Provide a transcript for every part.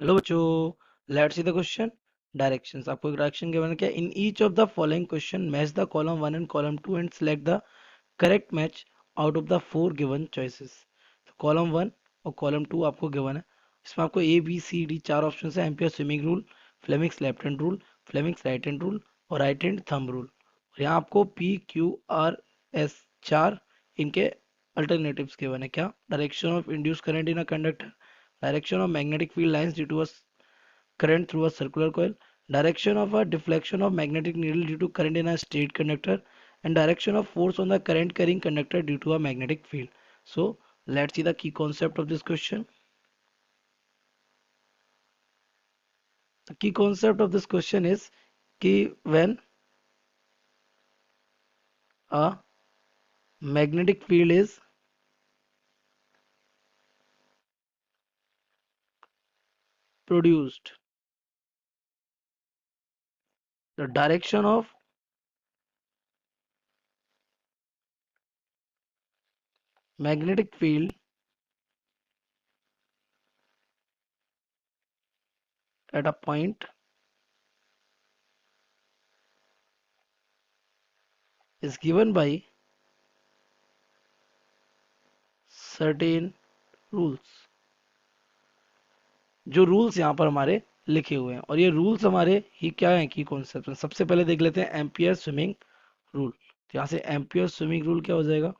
Hello बच्चों, let's see the question. Directions, आपको एक डायरेक्शन गिवन है क्या? In each of the following question match the column 1 and column 2 and select the correct match out of the four given choices. तो column 1 और column 2 आपको given है। इसमें आपको ए बी सी डी चार ऑप्शन है। Ampere swimming rule, Fleming's left hand rule, Fleming's right hand rule और right hand thumb rule. और यहाँ आपको पी क्यू आर एस चार इनके अल्टरनेटिव्स गिवन है क्या? Direction of induce current in a conductor, direction of magnetic field lines due to a current through a circular coil, direction of a deflection of magnetic needle due to current in a straight conductor, and direction of force on the current carrying conductor due to a magnetic field. So let's see the key concept of this question. The key concept of this question is कि when a magnetic field is produced, the direction of magnetic field at a point is given by certain rules. जो rules यहाँ पर हमारे लिखे हुए हैं, और ये रूल्स हमारे ही क्या है की कॉन्सेप्ट में। सबसे पहले देख लेते हैं एम्पियर स्विमिंग रूल। तो यहाँ से एम्पियर स्विमिंग रूल क्या हो जाएगा?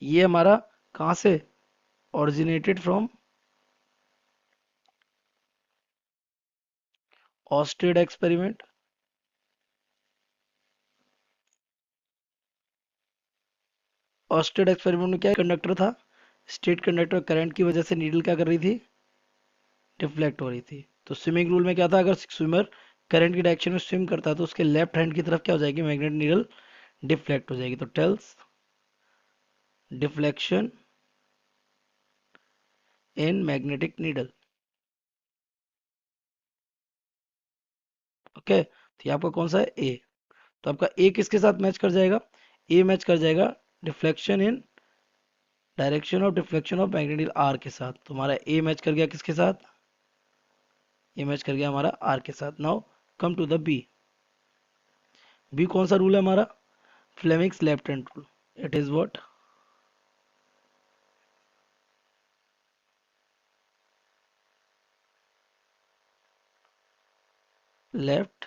ये हमारा कहाँ से originated from? Oersted experiment. Oersted experiment में क्या कंडक्टर था? स्टेट कंडक्टर करंट की वजह से नीडल क्या कर रही थी? डिफ्लेक्ट हो रही थी। तो स्विमिंग रूल में क्या था? अगर स्विमर करंट की डायरेक्शन में स्विम करता है तो उसके लेफ्ट हैंड की तरफ क्या हो जाएगी? मैग्नेट नीडल डिफ्लेक्ट हो जाएगी। तो tells deflection in magnetic needle. Okay, तो ये आपका कौन सा है? ए। तो आपका ए किसके साथ मैच कर जाएगा? ए मैच कर जाएगा deflection in direction of deflection of magnetic R के साथ। तो हमारा ए मैच कर गया किसके साथ? ए मैच कर गया हमारा आर के साथ। Now come to the B. B कौन सा रूल है हमारा? Fleming's left hand rule. It is what? Left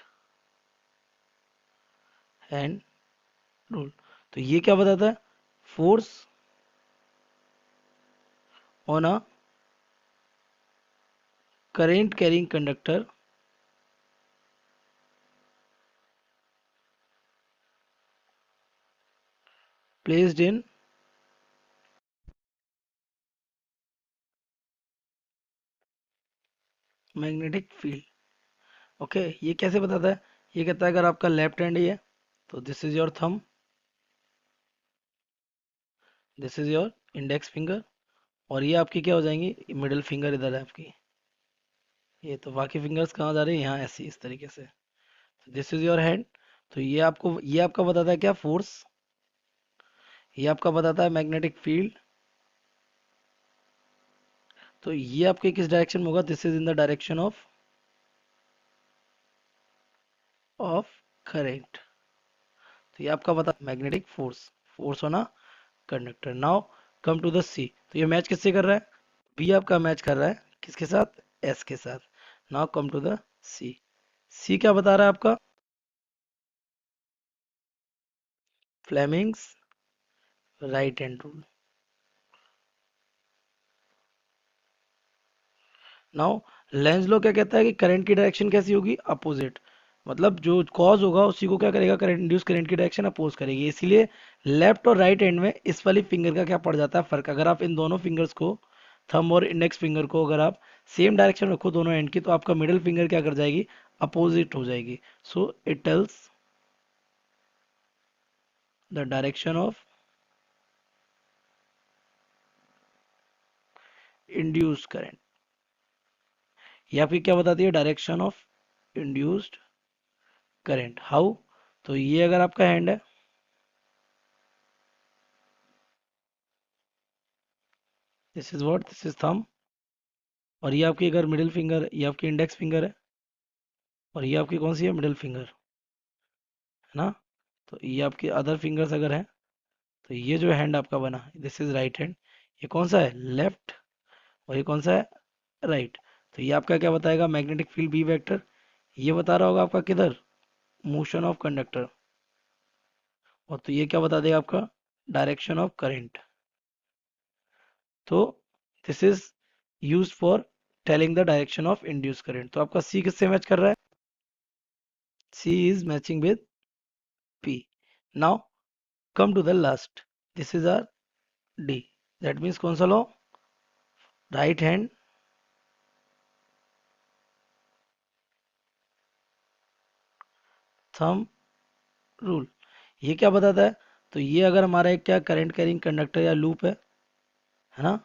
hand rule. तो ये क्या बताता है? Force on a current carrying conductor placed in magnetic field. Okay, ये कैसे बताता है? ये कहता है अगर आपका लेफ्ट हैंड ही है तो this is your thumb, this is your index finger, और ये आपकी क्या हो जाएंगी? मिडिल फिंगर इधर है आपकी। ये तो बाकी फिंगर्स कहाँ जा रहे हैं? यहाँ ऐसे इस तरीके से। This is your hand. तो ये आपका बताता है क्या? फोर्स। ये आपका बताता है मैग्नेटिक फील्ड। तो ये आपके किस डायरेक्शन में होगा? This is in the direction of current. तो ये आपका बता मैग्नेटिक फोर्स, फोर्स होना conductor. Now come to the C. तो ये मैच किससे कर रहा है? बी आपका मैच कर रहा है किसके साथ? एस के साथ। Now come to the C. C क्या बता रहा है आपका? Fleming's right hand rule. Now Lenz law क्या कहता है कि करंट की डायरेक्शन कैसी होगी? अपोजिट। मतलब जो कॉज होगा उसी को क्या करेगा? करंट, इंड्यूस करंट की डायरेक्शन अपोज करेगी। इसीलिए लेफ्ट और राइट हैंड में इस वाली फिंगर का क्या पड़ जाता है? फर्क। अगर आप इन दोनों फिंगर्स को, थंब और इंडेक्स फिंगर को, अगर आप सेम डायरेक्शन में रखो दोनों एंड की, तो आपका मिडिल फिंगर क्या कर जाएगी? अपोजिट हो जाएगी। So it tells the direction of induced current. या फिर क्या बताती है? Direction of induced current. How? तो ये अगर आपका हैंड है, this is what, this is thumb. और ये आपकी अगर मिडिल फिंगर, ये आपकी इंडेक्स फिंगर है, और ये आपकी कौन सी है, मिडिल फिंगर, है ना। तो ये आपके अदर फिंगर्स अगर हैं, तो ये जो हैंड आपका बना, दिस इज राइट हैंड, ये कौन सा है, लेफ्ट, और ये कौन सा है, राइट। तो ये आपका क्या बताएगा, मैग्नेटिक फील्ड बी वेक्टर। ये बता रहा होगा आपका किधर, मोशन ऑफ कंडक्टर। और तो ये क्या बता देगा आपका, डायरेक्शन ऑफ करंट। तो this is use for telling the direction of induce current. तो आपका सी किससे मैच कर रहा है, C is matching with P. Now come to the last, this is our D, that means कौन सा law, right hand thumb rule. ये क्या बताता है, तो ये अगर हमारा एक क्या करंट कैरिंग कंडक्टर या लूप है ना,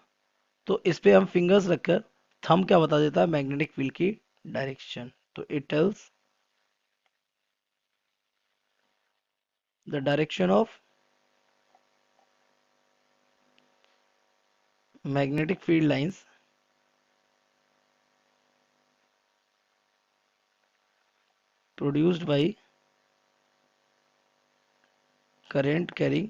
तो इस पे हम फिंगर्स रखकर, थंब क्या बता देता है, मैग्नेटिक फील्ड की डायरेक्शन। तो it tells the direction of magnetic field lines produced by current carrying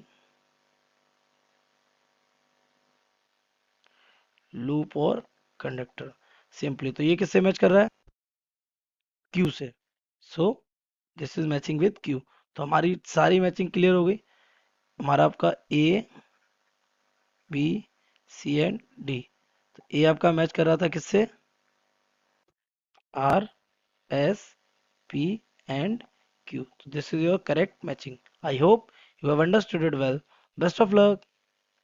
loop और कंडक्टर। सिंपली तो ये किससे मैच कर रहा है, क्यू से। So this is matching with Q. तो हमारी सारी मैचिंग क्लियर हो गई। हमारा आपका A B C and D. तो ए आपका मैच कर रहा था किससे, R S P and Q. तो this is your correct matching. I hope you have understood it well. Best of luck.